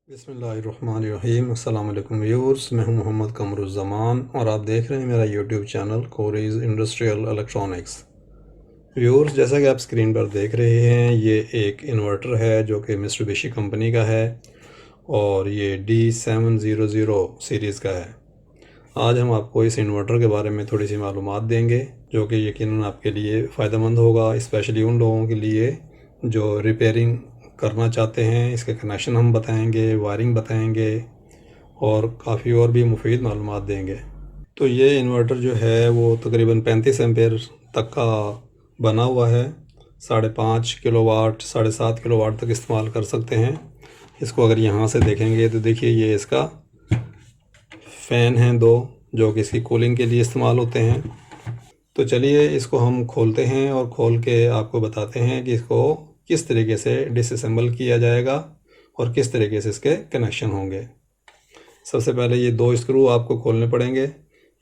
बिस्मिल्लाहिर्रहमानिर्रहीम। अस्सलाम वालेकुम व्यूअर्स, मैं हूं मोहम्मद कमरुज़्ज़मान और आप देख रहे हैं मेरा YouTube channel Cori's industrial electronics. Viewers, जैसा कि आप स्क्रीन पर देख रहे हैं, ये एक इन्वर्टर है जो कि मित्सुबिशी कंपनी का है और ये D700 सीरीज़ का है। आज हम आपको इस इन्वर्टर के बारे में थोड़ी सी मालूमात देंगे जो कि यकीनन आपके लिए फ़ायदेमंद होगा, स्पेशली उन लोगों के लिए जो रिपेयरिंग करना चाहते हैं। इसके कनेक्शन हम बताएंगे, वायरिंग बताएंगे और काफ़ी और भी मुफीद मालूमात देंगे। तो ये इन्वर्टर जो है वो तकरीबन 35 एम्पेयर तक का बना हुआ है। 5.5 किलोवाट 7.5 किलोवाट तक इस्तेमाल कर सकते हैं। इसको अगर यहाँ से देखेंगे तो देखिए ये इसका फ़ैन हैं दो जो कि इसकी कूलिंग के लिए इस्तेमाल होते हैं। तो चलिए इसको हम खोलते हैं और खोल के आपको बताते हैं कि इसको किस तरीके से डिसअसेंबल किया जाएगा और किस तरीके से इसके कनेक्शन होंगे। सबसे पहले ये दो स्क्रू आपको खोलने पड़ेंगे।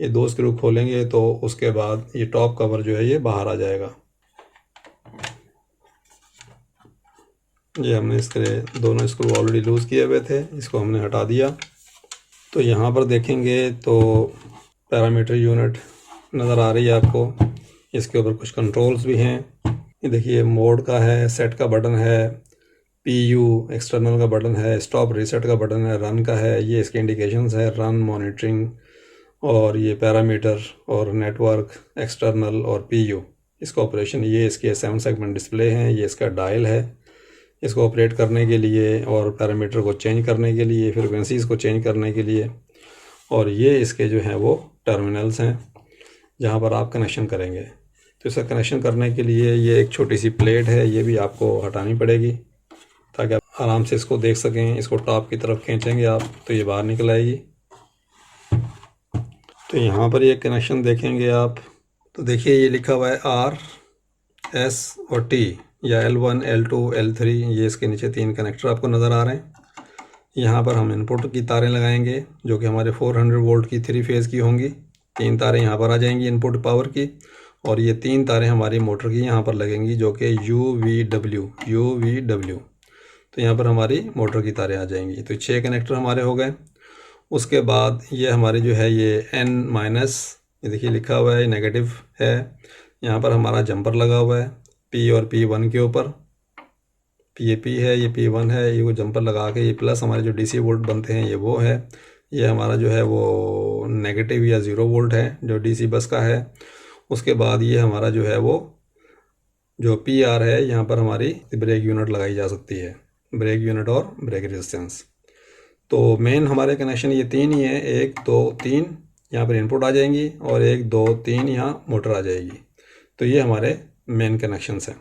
ये दो स्क्रू खोलेंगे तो उसके बाद ये टॉप कवर जो है ये बाहर आ जाएगा। ये हमने इसके दोनों स्क्रू ऑलरेडी लूज़ किए हुए थे, इसको हमने हटा दिया। तो यहाँ पर देखेंगे तो पैरामीटर यूनिट नज़र आ रही है आपको। इसके ऊपर कुछ कंट्रोल्स भी हैं। ये देखिए मोड का है, सेट का बटन है, PU एक्सटर्नल का बटन है, स्टॉप रीसेट का बटन है, रन का है, ये इसके इंडिकेशंस है, रन, मॉनिटरिंग और ये पैरामीटर और नेटवर्क, एक्सटर्नल और PU इसका ऑपरेशन। ये इसके 7 सेगमेंट डिस्प्ले हैं, ये इसका डायल है इसको ऑपरेट करने के लिए और पैरामीटर को चेंज करने के लिए, फ्रिक्वेंसीज़ को चेंज करने के लिए। और ये इसके जो हैं वो टर्मिनल्स हैं जहाँ पर आप कनेक्शन करेंगे। तो इसका कनेक्शन करने के लिए ये एक छोटी सी प्लेट है, ये भी आपको हटानी पड़ेगी ताकि आप आराम से इसको देख सकें। इसको टॉप की तरफ खींचेंगे आप तो ये बाहर निकल आएगी। तो यहाँ पर ये कनेक्शन देखेंगे आप तो देखिए ये लिखा हुआ है R, S और T या L1, L2, L3। ये इसके नीचे 3 कनेक्टर आपको नज़र आ रहे हैं। यहाँ पर हम इनपुट की तारें लगाएंगे जो कि हमारे 400 वोल्ट की 3 फेज़ की होंगी। 3 तारें यहाँ पर आ जाएंगी इनपुट पावर की और ये 3 तारें हमारी मोटर की यहाँ पर लगेंगी जो कि UVW। तो यहाँ पर हमारी मोटर की तारें आ जाएंगी। तो 6 कनेक्टर हमारे हो गए। उसके बाद ये हमारी जो है ये N-, ये देखिए लिखा हुआ है, नेगेटिव है। यहाँ पर हमारा जंपर लगा हुआ है P और P1 के ऊपर। ये P है, ये P1 है, ये वो जंपर लगा के ये प्लस हमारे जो DC वोल्ट बनते हैं ये वो है। ये हमारा जो है वो नेगेटिव या 0 वोल्ट है जो DC बस का है। उसके बाद ये हमारा जो है वो जो PR है, यहाँ पर हमारी ब्रेक यूनिट लगाई जा सकती है, ब्रेक यूनिट और ब्रेक रेजिस्टेंस। तो मेन हमारे कनेक्शन ये 3 ही है, 1 2 3 यहाँ पर इनपुट आ जाएंगी और 1 2 3 यहाँ मोटर आ जाएगी। तो ये हमारे मेन कनेक्शंस हैं।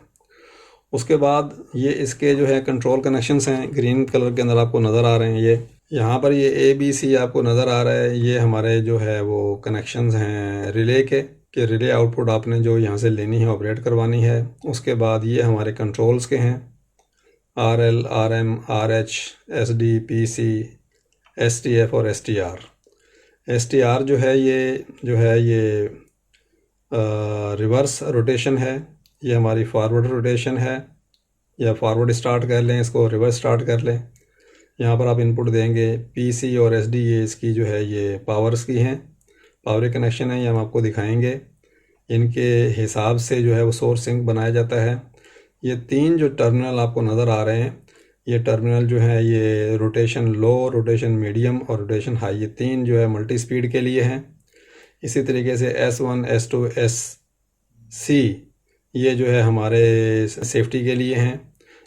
उसके बाद ये इसके जो है कंट्रोल कनेक्शंस हैं, ग्रीन कलर के अंदर आपको नज़र आ रहे हैं। ये यहाँ पर ये ABC आपको नज़र आ रहा है। ये हमारे जो है वो कनेक्शंस हैं रिले के कि रिले आउटपुट आपने जो यहाँ से लेनी है, ऑपरेट करवानी है। उसके बाद ये हमारे कंट्रोल्स के हैं, RL, RM, RH, SD, PC, STF और STR। STR जो है ये रिवर्स रोटेशन है, ये हमारी फॉरवर्ड रोटेशन है या फॉरवर्ड स्टार्ट कर लें, इसको रिवर्स स्टार्ट कर लें। यहाँ पर आप इनपुट देंगे। PC और SD ये इसकी जो है ये पावर्स की हैं, पावर कनेक्शन है, ये हम आपको दिखाएंगे। इनके हिसाब से जो है वो सोर्स सिंक बनाया जाता है। ये 3 जो टर्मिनल आपको नज़र आ रहे हैं, ये टर्मिनल जो है ये रोटेशन लो, रोटेशन मीडियम और रोटेशन हाई, ये 3 जो है मल्टी स्पीड के लिए हैं। इसी तरीके से S1, S2, SC ये जो है हमारे सेफ्टी के लिए हैं।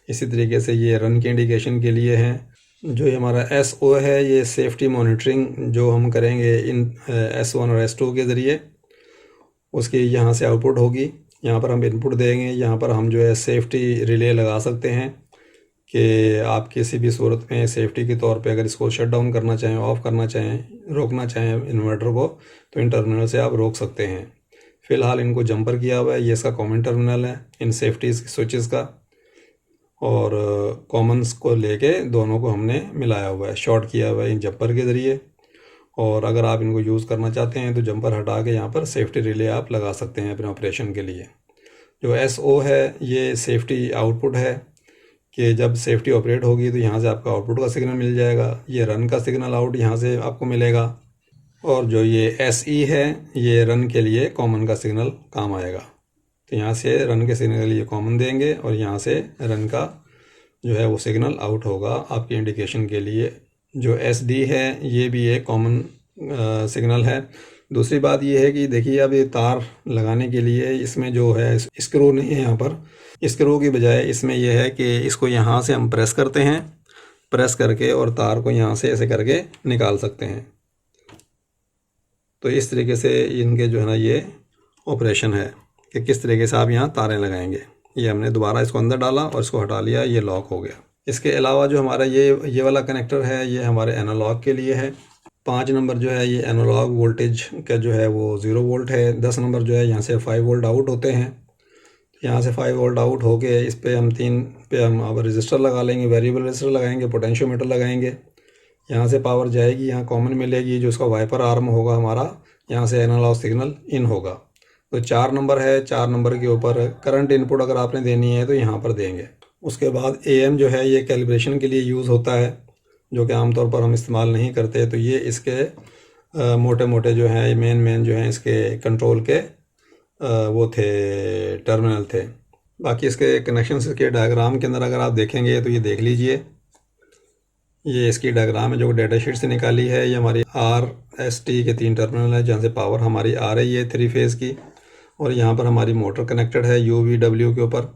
इसी तरीके से ये रन के इंडिकेशन के लिए हैं। जो ये हमारा SO है ये सेफ्टी मॉनिटरिंग जो हम करेंगे इन S1 और S2 के ज़रिए, उसकी यहाँ से आउटपुट होगी। यहाँ पर हम इनपुट देंगे, यहाँ पर हम जो है सेफ्टी रिले लगा सकते हैं कि आप किसी भी सूरत में सेफ्टी के तौर पे अगर इसको शट डाउन करना चाहें, ऑफ़ करना चाहें, रोकना चाहें इन्वर्टर को, तो इन टर्मिनल से आप रोक सकते हैं। फ़िलहाल इनको जंपर किया हुआ है, ये इसका कॉमन टर्मिनल है इन सेफ्टी स्विचेस का, और कॉमन्स को लेके दोनों को हमने मिलाया हुआ है, शॉर्ट किया हुआ है इन जंपर के ज़रिए। और अगर आप इनको यूज़ करना चाहते हैं तो जंपर हटा के यहाँ पर सेफ्टी रिले आप लगा सकते हैं अपने ऑपरेशन के लिए। जो SO है ये सेफ्टी आउटपुट है कि जब सेफ्टी ऑपरेट होगी तो यहाँ से आपका आउटपुट का सिग्नल मिल जाएगा, ये रन का सिग्नल आउट यहाँ से आपको मिलेगा, और जो ये SE है ये रन के लिए कॉमन का सिग्नल काम आएगा। तो यहाँ से रन के सिग्नल के लिए कॉमन देंगे और यहाँ से रन का जो है वो सिग्नल आउट होगा आपकी इंडिकेशन के लिए। जो SD है ये भी एक कॉमन सिग्नल है। दूसरी बात ये है कि देखिए अब ये तार लगाने के लिए इसमें जो है स्क्रू नहीं है, यहाँ पर स्क्रू की बजाय इसमें यह है कि इसको यहाँ से हम प्रेस करते हैं, प्रेस करके और तार को यहाँ से ऐसे करके निकाल सकते हैं। तो इस तरीके से इनके जो है ना ये ऑपरेशन है कि किस तरीके से आप यहाँ तारें लगाएंगे। ये हमने दोबारा इसको अंदर डाला और इसको हटा लिया, ये लॉक हो गया। इसके अलावा जो हमारा ये वाला कनेक्टर है ये हमारे एनालॉग के लिए है। 5 नंबर जो है ये एनालॉग वोल्टेज का जो है वो 0 वोल्ट है। 10 नंबर जो है यहाँ से 5 वोल्ट आउट होते हैं। यहाँ से 5 वोल्ट आउट हो के इस पे हम 3 पे हम अब रजिस्टर लगा लेंगे, वेरिएबल रजिस्टर लगाएंगे, पोटेंशियोमीटर लगाएंगे। यहाँ से पावर जाएगी, यहाँ कॉमन मिलेगी, जो उसका वाइपर आर्म होगा हमारा, यहाँ से एनालॉग सिग्नल इन होगा। तो 4 नंबर है, 4 नंबर के ऊपर करंट इनपुट अगर आपने देनी है तो यहाँ पर देंगे। उसके बाद AM जो है ये कैलिब्रेशन के लिए यूज़ होता है, जो कि आमतौर पर हम इस्तेमाल नहीं करते। तो ये इसके मोटे मोटे जो है मेन जो हैं इसके कंट्रोल के वो थे, टर्मिनल थे। बाकी इसके कनेक्शन के डायग्राम के अंदर अगर आप देखेंगे तो ये देख लीजिए, ये इसकी डायग्राम है जो डेटा शीट से निकाली है। ये हमारी RST के 3 टर्मिनल है जहाँ से पावर हमारी आ रही है 3 फेज़ की, और यहाँ पर हमारी मोटर कनेक्टेड है UVW के ऊपर।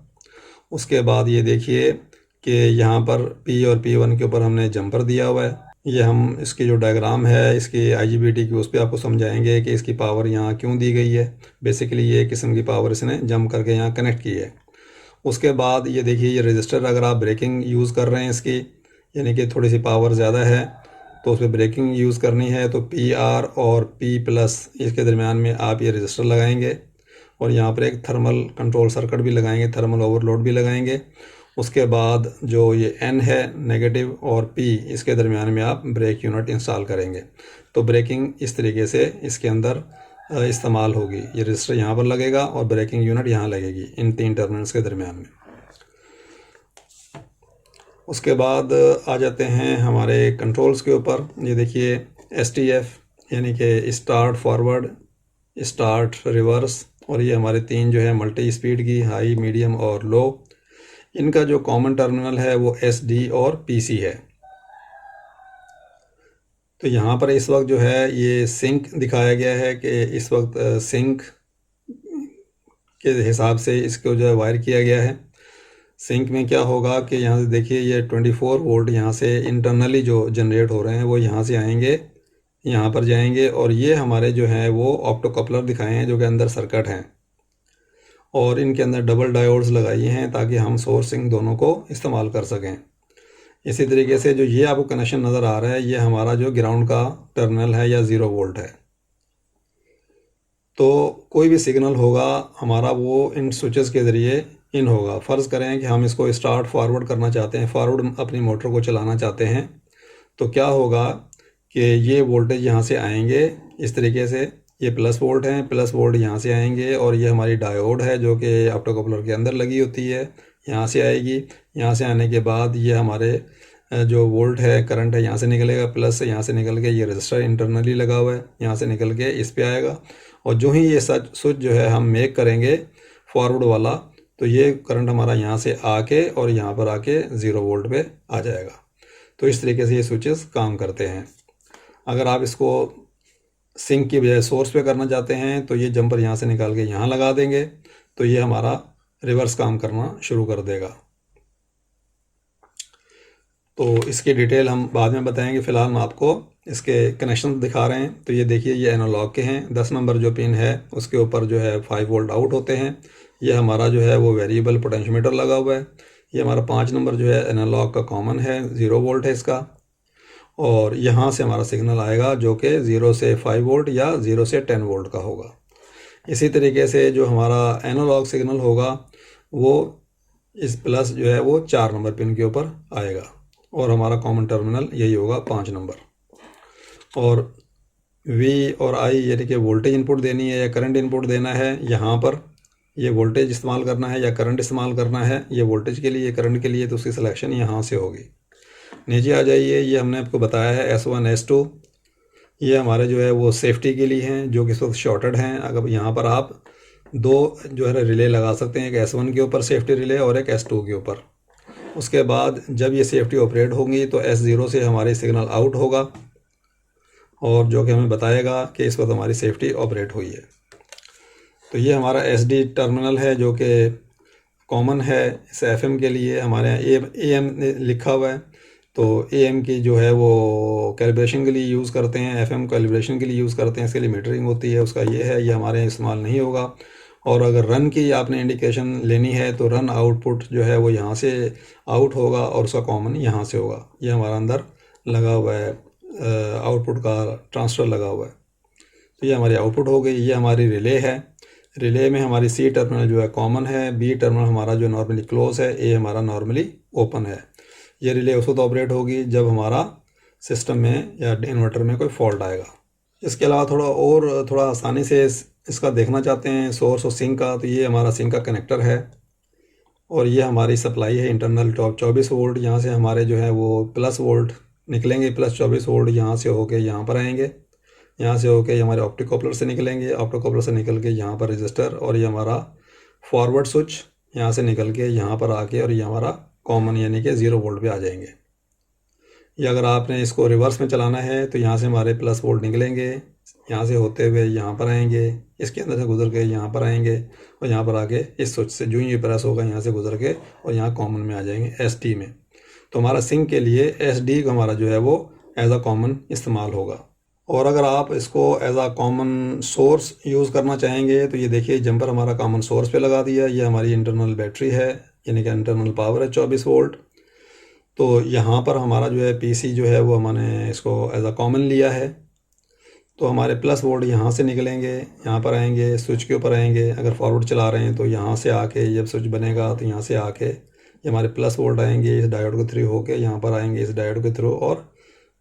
उसके बाद ये देखिए कि यहाँ पर P और P1 के ऊपर हमने जंपर दिया हुआ है। ये हम इसकी जो डायग्राम है इसकी IGBT की उस पर आपको समझाएंगे कि इसकी पावर यहाँ क्यों दी गई है। बेसिकली ये किस्म की पावर इसने जंप करके यहाँ कनेक्ट की है। उसके बाद ये देखिए ये रजिस्टर अगर आप ब्रेकिंग यूज़ कर रहे हैं इसकी, यानी कि थोड़ी सी पावर ज़्यादा है तो उस पर ब्रेकिंग यूज़ करनी है, तो PR और P+ इसके दरमियान में आप ये रजिस्टर लगाएंगे और यहाँ पर एक थर्मल कंट्रोल सर्किट भी लगाएंगे, थर्मल ओवरलोड भी लगाएंगे। उसके बाद जो ये N है नेगेटिव और P इसके दरमियान में आप ब्रेक यूनिट इंस्टॉल करेंगे। तो ब्रेकिंग इस तरीके से इसके अंदर इस्तेमाल होगी। ये रजिस्टर यहाँ पर लगेगा और ब्रेकिंग यूनिट यहाँ लगेगी इन 3 टर्मिनल्स के दरमियान में। उसके बाद आ जाते हैं हमारे कंट्रोल्स के ऊपर। ये देखिए STF यानी कि स्टार्ट फॉरवर्ड, स्टार्ट रिवर्स, और ये हमारे 3 जो है मल्टी स्पीड की, हाई, मीडियम और लो। इनका जो कॉमन टर्मिनल है वो SD और PC है। तो यहाँ पर इस वक्त जो है ये सिंक दिखाया गया है कि इस वक्त सिंक के हिसाब से इसको जो है वायर किया गया है। सिंक में क्या होगा कि यहाँ से देखिए ये 24 वोल्ट यहाँ से इंटरनली जो जनरेट हो रहे हैं वो यहाँ से आएंगे, यहाँ पर जाएंगे, और ये हमारे जो हैं वो ऑप्टो कपलर दिखाए हैं जो कि अंदर सर्किट हैं, और इनके अंदर डबल डायोड्स लगाई हैं ताकि हम सोर्सिंग दोनों को इस्तेमाल कर सकें। इसी तरीके से जो ये आपको कनेक्शन नज़र आ रहा है ये हमारा जो ग्राउंड का टर्मिनल है या 0 वोल्ट है। तो कोई भी सिग्नल होगा हमारा वो इन स्विचेस के ज़रिए इन होगा। फ़र्ज़ करें कि हम इसको स्टार्ट फॉरवर्ड करना चाहते हैं, फॉरवर्ड अपनी मोटर को चलाना चाहते हैं, तो क्या होगा कि ये वोल्टेज यहाँ से आएंगे इस तरीके से, ये प्लस वोल्ट हैं, प्लस वोल्ट यहाँ से आएंगे, और ये हमारी डायोड है जो कि ऑप्टो कपलर के अंदर लगी होती है, यहाँ से आएगी। यहाँ से आने के बाद ये हमारे जो वोल्ट है, करंट है, यहाँ से निकलेगा, प्लस यहाँ से निकल के ये रजिस्टर इंटरनली लगा हुआ है, यहाँ से निकल के इस पे आएगा, और जो ही ये स्विच जो है हम मेक करेंगे फॉरवर्ड वाला, तो ये करंट हमारा यहाँ से आके और यहाँ पर आके 0 वोल्ट पे आ जाएगा। तो इस तरीके से ये स्विचेस काम करते हैं। अगर आप इसको सिंक की बजाय सोर्स पे करना चाहते हैं तो ये जंपर यहाँ से निकाल के यहाँ लगा देंगे, तो ये हमारा रिवर्स काम करना शुरू कर देगा। तो इसकी डिटेल हम बाद में बताएंगे, फ़िलहाल हम आपको इसके कनेक्शन दिखा रहे हैं। तो ये देखिए ये एनालॉग के हैं। 10 नंबर जो पिन है उसके ऊपर जो है 5 वोल्ट आउट होते हैं। ये हमारा जो है वो वेरिएबल पोटेंशियोमीटर लगा हुआ है। ये हमारा 5 नंबर जो है एनालॉग का कॉमन है, 0 वोल्ट है इसका, और यहाँ से हमारा सिग्नल आएगा जो कि 0 से 5 वोल्ट या 0 से 10 वोल्ट का होगा। इसी तरीके से जो हमारा एनालॉग सिग्नल होगा वो इस प्लस जो है वो 4 नंबर पिन के ऊपर आएगा, और हमारा कॉमन टर्मिनल यही होगा 5 नंबर। और V और I यानी कि वोल्टेज इनपुट देनी है या करंट इनपुट देना है यहाँ पर, ये वोल्टेज इस्तेमाल करना है या करंट इस्तेमाल करना है, ये वोल्टेज के लिए, करंट के लिए, तो उसकी सिलेक्शन यहाँ से होगी। नीचे आ जाइए, ये हमने आपको बताया है S1 S2, ये हमारे जो है वो सेफ्टी के लिए हैं, जो कि इस वक्त शॉर्टेड हैं। अगर यहाँ पर आप दो जो है रिले लगा सकते हैं, एक S1 के ऊपर सेफ्टी रिले और एक S2 के ऊपर। उसके बाद जब ये सेफ्टी ऑपरेट होंगी तो S0 से हमारी सिग्नल आउट होगा, और जो कि हमें बताएगा कि इस वक्त हमारी सेफ्टी ऑपरेट हुई है। तो ये हमारा SD टर्मिनल है, जो कि कॉमन है इस FM के लिए। हमारे यहाँ AM लिखा हुआ है, तो AM की जो है वो कैलिब्रेशन के लिए यूज़ करते हैं, FM कैलिब्रेशन के लिए यूज़ करते हैं, इसके लिए मीटरिंग होती है, उसका ये है, ये हमारे यहाँ इस्तेमाल नहीं होगा। और अगर रन की आपने इंडिकेशन लेनी है तो रन आउटपुट जो है वो यहाँ से आउट होगा और उसका कॉमन यहाँ से होगा। ये हमारा अंदर लगा हुआ है, आउटपुट का ट्रांसफ़र लगा हुआ है। तो ये हमारी आउटपुट हो गई। ये हमारी रिले है। रिले में हमारी C टर्मिनल जो है कॉमन है, B टर्मिनल हमारा जो नॉर्मली क्लोज है, A हमारा नॉर्मली ओपन है। ये रिले उस वक्त ऑपरेट होगी जब हमारा सिस्टम में या इन्वर्टर में कोई फॉल्ट आएगा। इसके अलावा थोड़ा आसानी से इसका देखना चाहते हैं सोर्स और सिंक का, तो ये हमारा सिंक का कनेक्टर है, और ये हमारी सप्लाई है इंटरनल टॉप 24 वोल्ट। यहाँ से हमारे जो है वो प्लस वोल्ट निकलेंगे, प्लस 24 वोल्ट यहाँ से होके यहाँ पर आएंगे, यहाँ से होके ये हमारे ऑप्टिक कॉपलर से निकलेंगे, ऑप्टिक कॉपलर से निकल के यहाँ पर रजिस्टर, और ये हमारा फॉरवर्ड स्विच यहाँ से निकल के यहाँ पर आके, और ये हमारा कॉमन यानी कि 0 वोल्ट पे आ जाएंगे। ये अगर आपने इसको रिवर्स में चलाना है तो यहाँ से हमारे प्लस वोल्ट निकलेंगे, यहाँ से होते हुए यहाँ पर आएंगे, इसके अंदर से गुजर के यहाँ पर आएंगे, और यहाँ पर आके इस स्विच से जो ही प्रेस होगा यहाँ से गुजर के और यहाँ कॉमन में आ जाएंगे SD में। तो हमारा सिंक के लिए SD का हमारा जो है वो एज अ कॉमन इस्तेमाल होगा। और अगर आप इसको as a common source use करना चाहेंगे तो ये देखिए जंपर हमारा कॉमन सोर्स पे लगा दिया। ये हमारी इंटरनल बैटरी है, यानी कि इंटरनल पावर है 24 वोल्ट। तो यहाँ पर हमारा जो है PC जो है वो हमने इसको एज अ कॉमन लिया है। तो हमारे प्लस वोल्ट यहाँ से निकलेंगे, यहाँ पर आएंगे, स्विच के ऊपर आएंगे। अगर फॉरवर्ड चला रहे हैं तो यहाँ से आके जब स्विच बनेगा तो यहाँ से आके ये हमारे प्लस वोल्ट आएंगे, इस डायोड के थ्रू होके यहाँ पर आएंगे, इस डायोड के थ्रू, और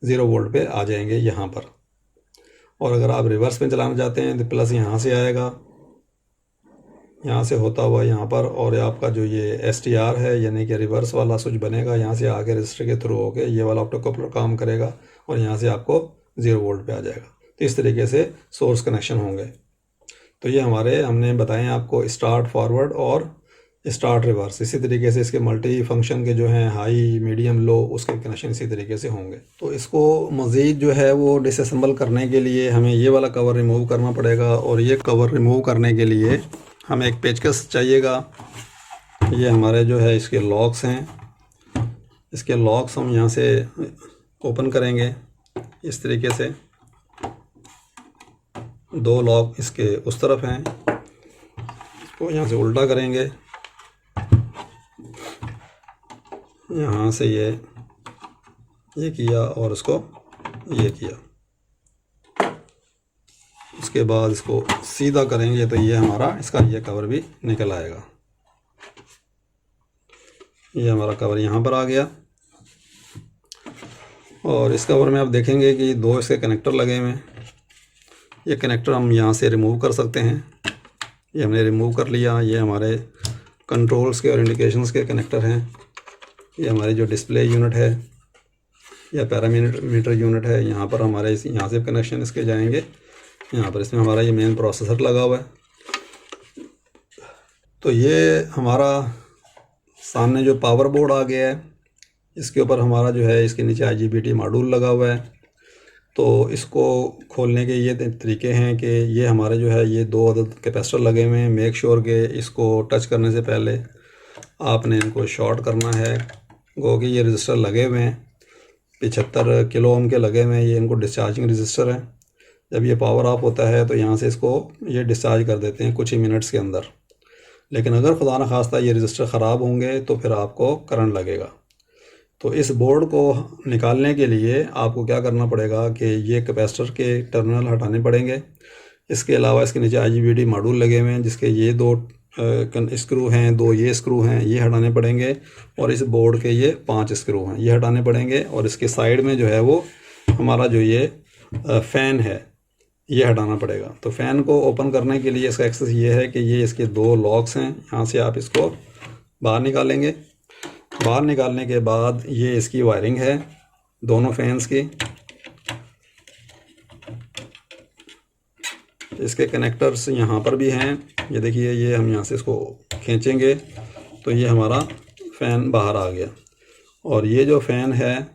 0 वोल्ट पे आ जाएंगे यहाँ पर। और अगर आप रिवर्स में चलाना चाहते हैं तो प्लस यहाँ से आएगा, यहाँ से होता हुआ यहाँ पर, और आपका जो ये STR है यानी कि रिवर्स वाला स्विच बनेगा, यहाँ से आके रजिस्टर के थ्रू होके ये वाला ऑप्टो कपलर काम करेगा, और यहाँ से आपको 0 वोल्ट पे आ जाएगा। तो इस तरीके से सोर्स कनेक्शन होंगे। तो ये हमने बताए आपको स्टार्ट फॉरवर्ड और स्टार्ट रिवर्स। इसी तरीके से इसके मल्टी फंक्शन के जो हैं हाई मीडियम लो, उसके कनेक्शन इसी तरीके से होंगे। तो इसको मज़ीद जो है वो डिसअसेंबल करने के लिए हमें ये वाला कवर रिमूव करना पड़ेगा, और ये कवर रिमूव करने के लिए हमें एक पेचकस चाहिएगा। ये हमारे जो है इसके लॉक्स हैं, इसके लॉक्स हम यहाँ से ओपन करेंगे इस तरीके से। 2 लॉक इसके उस तरफ हैं, इसको यहाँ से उल्टा करेंगे, यहाँ से ये किया और इसको ये किया। उसके बाद इसको सीधा करेंगे तो ये हमारा इसका ये कवर भी निकल आएगा। ये हमारा कवर यहाँ पर आ गया, और इस कवर में आप देखेंगे कि 2 इसके कनेक्टर लगे हुए हैं। ये कनेक्टर हम यहाँ से रिमूव कर सकते हैं। ये हमने रिमूव कर लिया। ये हमारे कंट्रोल्स के और इंडिकेशंस के कनेक्टर हैं। ये हमारी जो डिस्प्ले यूनिट है या पैरामीटर यूनिट है, यहाँ पर हमारे यहाँ से कनेक्शन इसके जाएंगे। यहाँ पर इसमें हमारा ये मेन प्रोसेसर लगा हुआ है। तो ये हमारा सामने जो पावर बोर्ड आ गया है, इसके ऊपर हमारा जो है इसके नीचे IGBT मॉड्यूल लगा हुआ है। तो इसको खोलने के ये तरीके हैं कि ये हमारे जो है ये 2 अदद कैपेसिटर लगे हुए हैं। मेक श्योर के इसको टच करने से पहले आपने इनको शॉर्ट करना है। गो कि ये रजिस्टर लगे हुए हैं, 75 किलो ओम के लगे हुए हैं। ये इनको डिस्चार्जिंग रजिस्टर है। जब ये पावर ऑफ होता है तो यहाँ से इसको ये डिस्चार्ज कर देते हैं कुछ ही मिनट्स के अंदर। लेकिन अगर खुदा न खास्ता ये रजिस्टर ख़राब होंगे तो फिर आपको करंट लगेगा। तो इस बोर्ड को निकालने के लिए आपको क्या करना पड़ेगा कि ये कैपेसिटर के टर्मिनल हटाने पड़ेंगे। इसके अलावा इसके नीचे IGBT मॉड्यूल लगे हुए हैं, जिसके ये 2 स्क्रू हैं, 2 ये स्क्रू हैं, ये हटाने पड़ेंगे। और इस बोर्ड के ये 5 स्क्रू हैं, ये हटाने पड़ेंगे। और इसके साइड में जो है वो हमारा जो ये फ़ैन है, ये हटाना पड़ेगा। तो फ़ैन को ओपन करने के लिए इसका एक्सेस ये है कि ये इसके दो लॉक्स हैं, यहाँ से आप इसको बाहर निकालेंगे। बाहर निकालने के बाद ये इसकी वायरिंग है दोनों फैंस की। इसके कनेक्टर्स यहाँ पर भी हैं, ये देखिए, ये हम यहाँ से इसको खींचेंगे तो ये हमारा फ़ैन बाहर आ गया। और ये जो फ़ैन है,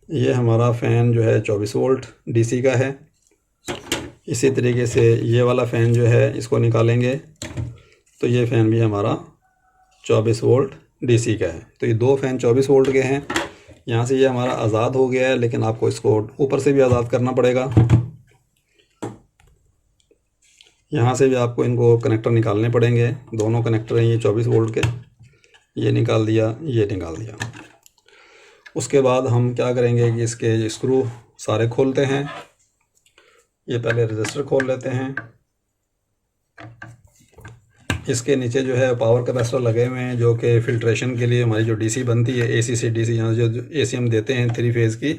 ये हमारा फ़ैन जो है 24 वोल्ट डीसी का है। इसी तरीके से ये वाला फ़ैन जो है इसको निकालेंगे तो ये फ़ैन भी हमारा 24 वोल्ट डीसी का है। तो ये दो फ़ैन 24 वोल्ट के हैं। यहाँ से ये हमारा आज़ाद हो गया है, लेकिन आपको इसको ऊपर से भी आज़ाद करना पड़ेगा। यहाँ से भी आपको इनको कनेक्टर निकालने पड़ेंगे। दोनों कनेक्टर हैं ये 24 वोल्ट के, ये निकाल दिया, ये निकाल दिया। उसके बाद हम क्या करेंगे कि इसके स्क्रू सारे खोलते हैं। ये पहले रजिस्टर खोल लेते हैं। इसके नीचे जो है पावर कैपेसिटर लगे हुए हैं, जो कि फ़िल्ट्रेशन के लिए हमारी जो डीसी बनती है एसी से डीसी, यहाँ जो एसी हम देते हैं 3 फेज़ की,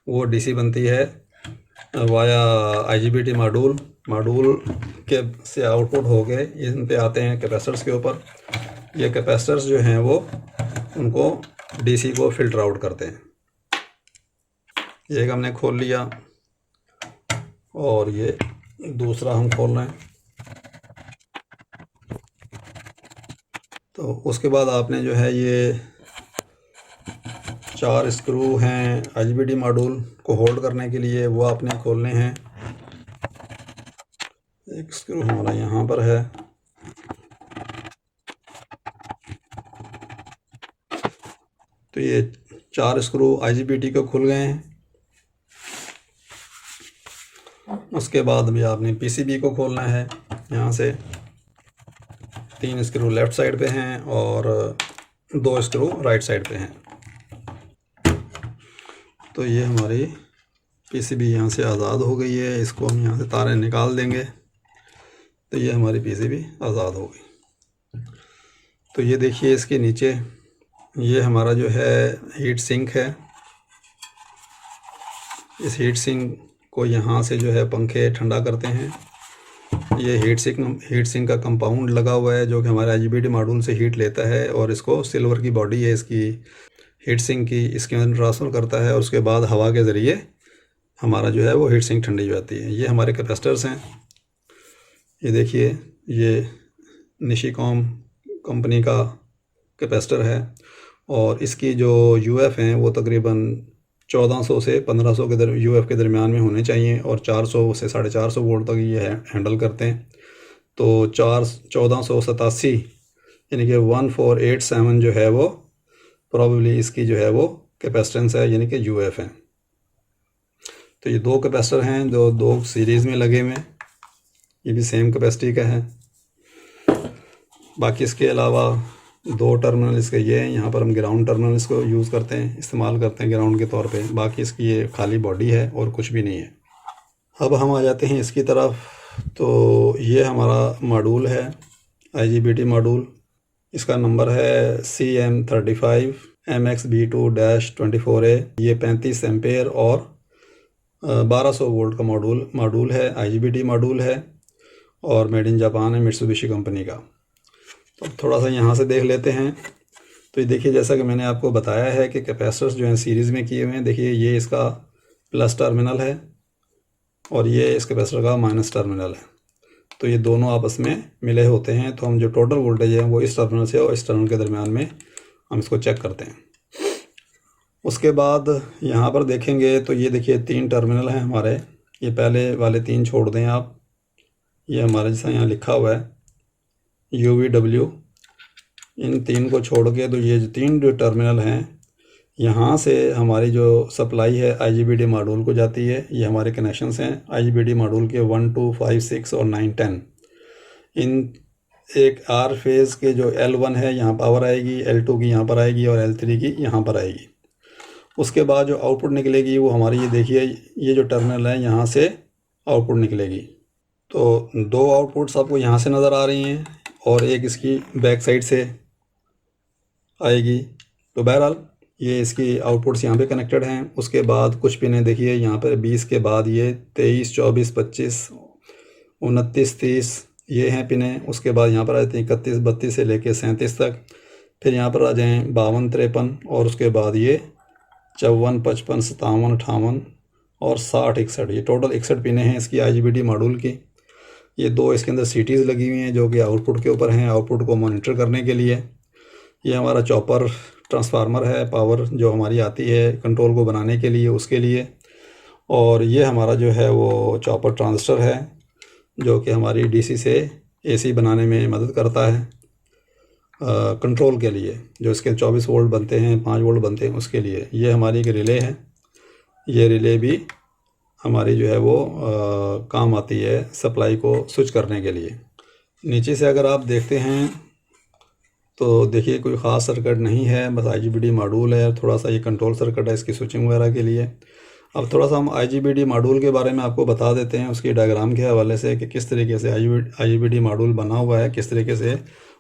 वो डीसी बनती है वाया आईजीबीटी मॉड्यूल के से आउटपुट हो गए इन पे आते हैं कैपेसिटर्स के ऊपर। ये कैपेसिटर्स जो हैं वो उनको डीसी को फ़िल्टर आउट करते हैं। ये एक हमने खोल लिया और ये दूसरा हम खोल रहे हैं। तो उसके बाद आपने जो है ये 4 स्क्रू हैं आईजीबीटी मॉड्यूल को होल्ड करने के लिए, वो आपने खोलने हैं। एक स्क्रू हमारा यहाँ पर है, तो ये 4 स्क्रू आईजीबीटी को खुल गए हैं। उसके बाद भी आपने पीसीबी को खोलना है। यहाँ से 3 स्क्रू लेफ़्ट साइड पे हैं और 2 स्क्रू राइट साइड पे हैं। तो ये हमारी पीसीबी यहाँ से आज़ाद हो गई है। इसको हम यहाँ से तारें निकाल देंगे तो ये हमारी पीसीबी आज़ाद हो गई। तो ये देखिए इसके नीचे ये हमारा जो है हीट सिंक है। इस हीट सिंक को यहाँ से जो है पंखे ठंडा करते हैं। ये हीट सिंक का कंपाउंड लगा हुआ है जो कि हमारे आईजीबीटी मॉड्यूल से हीट लेता है और इसको सिल्वर की बॉडी है इसकी हीट सिंक की, इसके अंदर ट्रांसफ़र करता है और उसके बाद हवा के ज़रिए हमारा जो है वो हीट सिंक ठंडी हो जाती है। ये हमारे कैपेसिटर्स हैं। ये देखिए, ये निशिकॉम कंपनी का कैपेसिटर है और इसकी जो यूएफ हैं वो तकरीबन 1400 से 1500 के यूएफ के दरमियान में होने चाहिए और 400 से 450 वोल्ट तक ये हैंडल करते हैं। तो 1487 यानी कि 1487 जो है वो प्रॉबेबली इसकी जो है वो कैपेसिटेंस है, यानी कि यूएफ है। तो ये 2 कैपेसिटर हैं जो 2 सीरीज़ में लगे हुए हैं। ये भी सेम कैपेसिटी का है। बाकी इसके अलावा 2 टर्मिनल इसके ये हैं। यहाँ पर हम ग्राउंड टर्मिनल इसको यूज़ करते हैं, इस्तेमाल करते हैं ग्राउंड के तौर पे। बाकी इसकी ये खाली बॉडी है और कुछ भी नहीं है। अब हम आ जाते हैं इसकी तरफ। तो ये हमारा मॉड्यूल है आईजीबीटी मॉड्यूल। इसका नंबर है CM35 MXB2-24A। ये 35 एम्पेयर और 1200 वोल्ट का मॉड्यूल है, आईजीबीटी मॉड्यूल है और मेड इन जापान है, मित्सुबिशी कंपनी का। तो थोड़ा सा यहाँ से देख लेते हैं। तो ये देखिए, जैसा कि मैंने आपको बताया है कि कैपेसिटर्स जो हैं सीरीज़ में किए हुए हैं। देखिए, ये इसका प्लस टर्मिनल है और ये इस कैपेसिटर का माइनस टर्मिनल है। तो ये दोनों आपस में मिले होते हैं। तो हम जो टोटल वोल्टेज है वो इस टर्मिनल से और इस टर्मिनल के दरमियान में हम इसको चेक करते हैं। उसके बाद यहाँ पर देखेंगे तो ये देखिए 3 टर्मिनल हैं हमारे। ये पहले वाले 3 छोड़ दें आप। ये हमारे जैसा यहाँ लिखा हुआ है UVW, इन 3 को छोड़ के तो ये 3 जो टर्मिनल हैं, यहाँ से हमारी जो सप्लाई है आईजीबीटी मॉड्यूल को जाती है। ये हमारे कनेक्शंस हैं आईजीबीटी मॉड्यूल के 1, 2, 5, 6 और 9, 10। इन एक आर फेज़ के जो L1 है यहाँ पावर आएगी, L2 की यहाँ पर आएगी और L3 की यहाँ पर आएगी। उसके बाद जो आउटपुट निकलेगी वो हमारी, ये देखिए, ये जो टर्मिनल है यहाँ से आउटपुट निकलेगी। तो 2 आउटपुट्स आपको यहाँ से नज़र आ रही हैं और एक इसकी बैक साइड से आएगी। तो बहरहाल ये इसकी आउटपुट्स यहाँ पे कनेक्टेड हैं। उसके बाद कुछ पिनें देखिए यहाँ पर 20 के बाद ये 23, 24, 25, 29, 30 ये हैं पिनें। उसके बाद यहाँ पर आ जाते हैं 31, 32 से लेके 37 तक। फिर यहाँ पर आ जाएँ 52, 53 और उसके बाद ये 54, 55, 57, 58 और 60, 61। ये टोटल 61 पिनें हैं इसकी IGBT मॉड्यूल की। ये दो इसके अंदर सीटीज़ लगी हुई हैं जो कि आउटपुट के ऊपर हैं, आउटपुट को मॉनिटर करने के लिए। ये हमारा चॉपर ट्रांसफार्मर है, पावर जो हमारी आती है कंट्रोल को बनाने के लिए, उसके लिए। और ये हमारा जो है वो चॉपर ट्रांजिस्टर है जो कि हमारी DC से AC बनाने में मदद करता है कंट्रोल के लिए। जो इसके 24 वोल्ट बनते हैं, 5 वोल्ट बनते हैं, उसके लिए। ये हमारी एक रिले है। ये रिले भी हमारी जो है वो काम आती है सप्लाई को स्विच करने के लिए। नीचे से अगर आप देखते हैं तो देखिए कोई ख़ास सर्किट नहीं है, बस IGBT मॉड्यूल है। थोड़ा सा ये कंट्रोल सर्किट है इसकी स्विचिंग वगैरह के लिए। अब थोड़ा सा हम IGBT मॉड्यूल के बारे में आपको बता देते हैं उसकी डायग्राम के हवाले से कि किस तरीके से IGBT मॉड्यूल बना हुआ है, किस तरीके से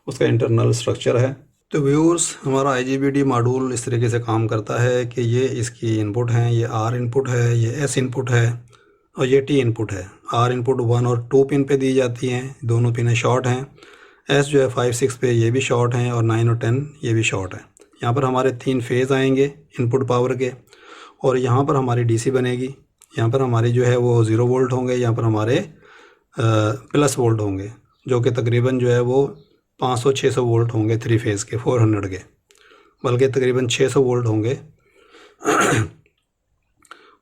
उसका इंटरनल स्ट्रक्चर है। तो व्यूअर्स, हमारा IGBT मॉड्यूल इस तरीके से काम करता है कि ये इसकी इनपुट हैं, ये R इनपुट है, ये S इनपुट है और ये T इनपुट है। R इनपुट 1 और 2 पिन पे दी जाती हैं, दोनों पिनें शॉर्ट हैं। S जो है 5, 6 पे ये भी शॉर्ट हैं और 9 और 10 ये भी शॉर्ट है। यहाँ पर हमारे 3 फेज़ आएंगे इनपुट पावर के और यहाँ पर हमारी DC बनेगी। यहाँ पर हमारी जो है वो 0 वोल्ट होंगे, यहाँ पर हमारे प्लस वोल्ट होंगे जो कि तकरीबन जो है वो 500-600 वोल्ट होंगे 3 फेज़ के, 400 के, बल्कि तकरीबन 600 वोल्ट होंगे।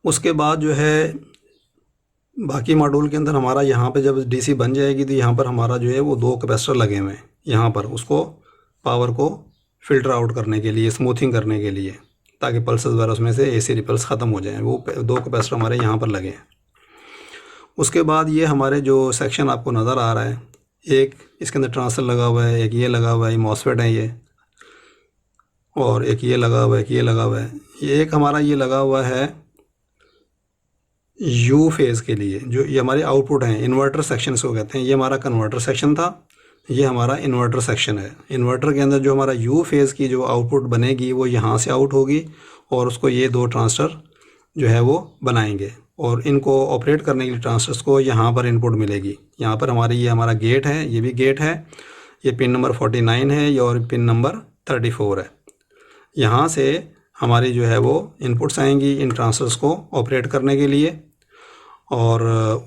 उसके बाद जो है बाकी मॉड्यूल के अंदर हमारा यहाँ पे जब DC बन जाएगी तो यहाँ पर हमारा जो है वो 2 कैपेसिटर लगे हुए हैं यहाँ पर, उसको पावर को फ़िल्टर आउट करने के लिए, स्मूथिंग करने के लिए, ताकि पल्सेस वगैरह उसमें से AC रिपल्स ख़त्म हो जाएं। वो 2 कैपेसिटर हमारे यहाँ पर लगे हैं। उसके बाद ये हमारे जो सेक्शन आपको नज़र आ रहा है, एक इसके अंदर ट्रांसफर लगा हुआ है, एक ये लगा हुआ है, MOSFET है ये, और एक ये लगा हुआ है, एक ये लगा हुआ है। ये एक हमारा ये लगा हुआ है U फेज़ के लिए, जो ये हमारे आउटपुट हैं, इन्वर्टर सेक्शन इसको कहते हैं। ये हमारा कन्वर्टर सेक्शन था, ये हमारा इन्वर्टर सेक्शन है। इन्वर्टर के अंदर जो हमारा U फेज़ की जो आउटपुट बनेगी वो यहाँ से आउट होगी और उसको ये 2 ट्रांजिस्टर जो है वो बनाएंगे और इनको ऑपरेट करने के लिए ट्रांजिस्टर्स को यहाँ पर इनपुट मिलेगी। यहाँ पर हमारी ये हमारा गेट है, ये भी गेट है, ये पिन नंबर 49 है, ये और पिन नंबर 34 है। यहाँ से हमारी जो है वो इनपुट्स आएंगी इन ट्रांजिस्टर्स को ऑपरेट करने के लिए और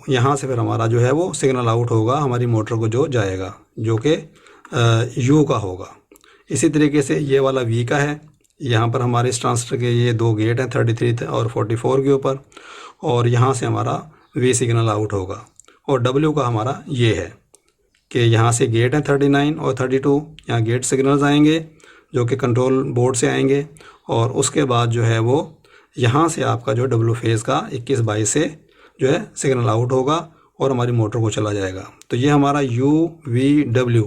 यहाँ से फिर हमारा जो है वो सिग्नल आउट होगा हमारी मोटर को जो जाएगा, जो कि U का होगा। इसी तरीके से ये वाला V का है। यहाँ पर हमारे इस ट्रांजिस्टर के ये 2 गेट हैं 33 और 44 के ऊपर, और यहाँ से हमारा V सिग्नल आउट होगा। और W का हमारा ये है कि यहाँ से गेट हैं 39 और 32, यहाँ गेट सिग्नल्स आएंगे जो कि कंट्रोल बोर्ड से आएंगे और उसके बाद जो है वो यहाँ से आपका जो W फेज़ का 21/22 से जो है सिग्नल आउट होगा और हमारी मोटर को चला जाएगा। तो ये हमारा U, V, W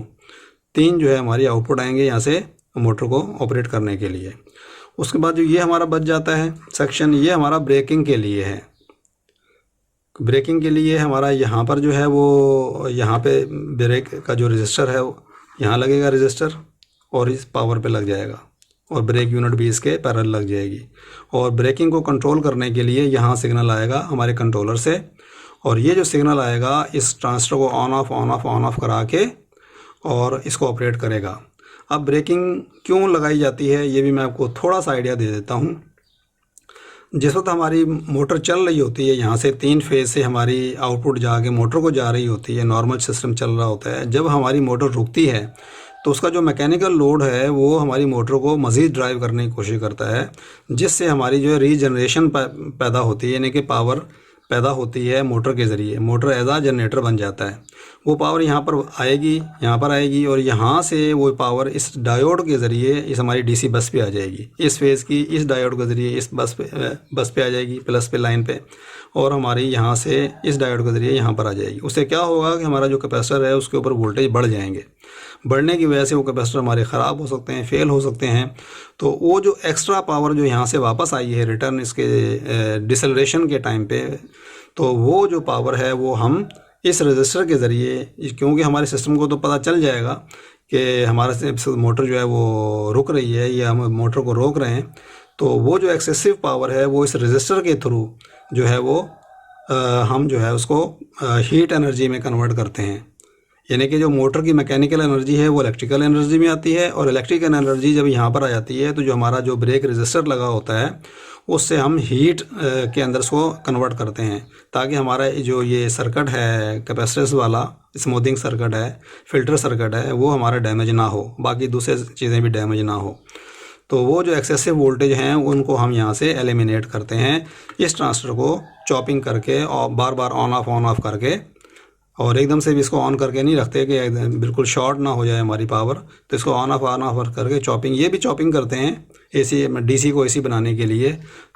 3 जो है हमारी आउटपुट आएंगे यहाँ से मोटर को ऑपरेट करने के लिए। उसके बाद जो ये हमारा बच जाता है सेक्शन, ये हमारा ब्रेकिंग के लिए है। ब्रेकिंग के लिए हमारा यहाँ पर जो है वो यहाँ पे ब्रेक का जो रजिस्टर है यहाँ लगेगा रजिस्टर और इस पावर पे लग जाएगा और ब्रेक यूनिट भी इसके पैरेलल लग जाएगी। और ब्रेकिंग को कंट्रोल करने के लिए यहाँ सिग्नल आएगा हमारे कंट्रोलर से और ये जो सिग्नल आएगा इस ट्रांजिस्टर को ऑन ऑफ करा के और इसको ऑपरेट करेगा। अब ब्रेकिंग क्यों लगाई जाती है ये भी मैं आपको थोड़ा सा आइडिया दे देता हूँ। जिस वक्त हमारी मोटर चल रही होती है, यहाँ से 3 फेज़ से हमारी आउटपुट जाके मोटर को जा रही होती है, नॉर्मल सिस्टम चल रहा होता है। जब हमारी मोटर रुकती है तो उसका जो मैकेनिकल लोड है वो हमारी मोटर को मज़ीद ड्राइव करने की कोशिश करता है, जिससे हमारी जो है रीजनरेशन पैदा होती है, यानी कि पावर पैदा होती है मोटर के ज़रिए। मोटर एज आ जनरेटर बन जाता है। वो पावर यहाँ पर आएगी, यहाँ पर आएगी और यहाँ से वो पावर इस डायोड के ज़रिए इस हमारी DC बस पे आ जाएगी। इस फेज़ की इस डायोड के ज़रिए इस बस पे आ जाएगी, प्लस पे लाइन पे, और हमारी यहाँ से इस डायोड के ज़रिए यहाँ पर आ जाएगी। उससे क्या होगा कि हमारा जो कैपेसिटर है उसके ऊपर वोल्टेज बढ़ जाएंगे। बढ़ने की वजह से वो कैपेसिटर हमारे ख़राब हो सकते हैं, फेल हो सकते हैं। तो वो जो एक्स्ट्रा पावर जो यहाँ से वापस आई है रिटर्न इसके डिसलरेशन के टाइम पे, तो वो जो पावर है वो हम इस रजिस्टर के ज़रिए, क्योंकि हमारे सिस्टम को तो पता चल जाएगा कि हमारा मोटर जो है वो रुक रही है या हम मोटर को रोक रहे हैं, तो वो जो एक्सेसिव पावर है वो इस रजिस्टर के थ्रू जो है वो हम जो है उसको हीट एनर्जी में कन्वर्ट करते हैं। यानी कि जो मोटर की मैकेनिकल एनर्जी है वो इलेक्ट्रिकल एनर्जी में आती है, और इलेक्ट्रिकल एनर्जी जब यहाँ पर आ जाती है तो जो हमारा जो ब्रेक रजिस्टर लगा होता है उससे हम हीट के अंदर उसको कन्वर्ट करते हैं, ताकि हमारा जो ये सर्किट है कैपेसिटेंस वाला स्मूथिंग सर्किट है, फिल्टर सर्किट है, वो हमारा डैमेज ना हो, बाकी दूसरे चीज़ें भी डैमेज ना हो। तो वो जो एक्सेसिव वोल्टेज हैं उनको हम यहाँ से एलिमिनेट करते हैं इस ट्रांजिस्टर को चॉपिंग करके, और बार बार ऑन ऑफ करके, और एकदम से भी इसको ऑन करके नहीं रखते कि बिल्कुल शॉर्ट ना हो जाए हमारी पावर। तो इसको ऑन ऑफ करके चॉपिंग, ये भी चॉपिंग करते हैं एसी डीसी को एसी बनाने के लिए।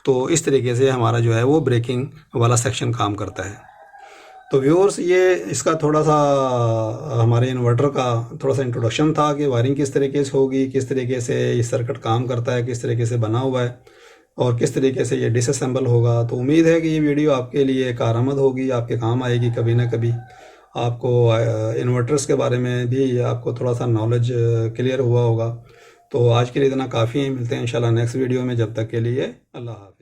तो इस तरीके से हमारा जो है वो ब्रेकिंग वाला सेक्शन काम करता है। तो व्यूअर्स, ये इसका थोड़ा सा हमारे इन्वर्टर का थोड़ा सा इंट्रोडक्शन था कि वायरिंग किस तरीके से होगी, किस तरीके से ये सर्किट काम करता है, किस तरीके से बना हुआ है, और किस तरीके से ये डिसअसेंबल होगा। तो उम्मीद है कि ये वीडियो आपके लिए कारआमद होगी, आपके काम आएगी कभी ना कभी। आपको इन्वर्टर्स के बारे में भी आपको थोड़ा सा नॉलेज क्लियर हुआ होगा। तो आज के लिए इतना काफ़ी है, मिलते हैं इंशाल्लाह नेक्स्ट वीडियो में। जब तक के लिए अल्लाह हाफ़िज़।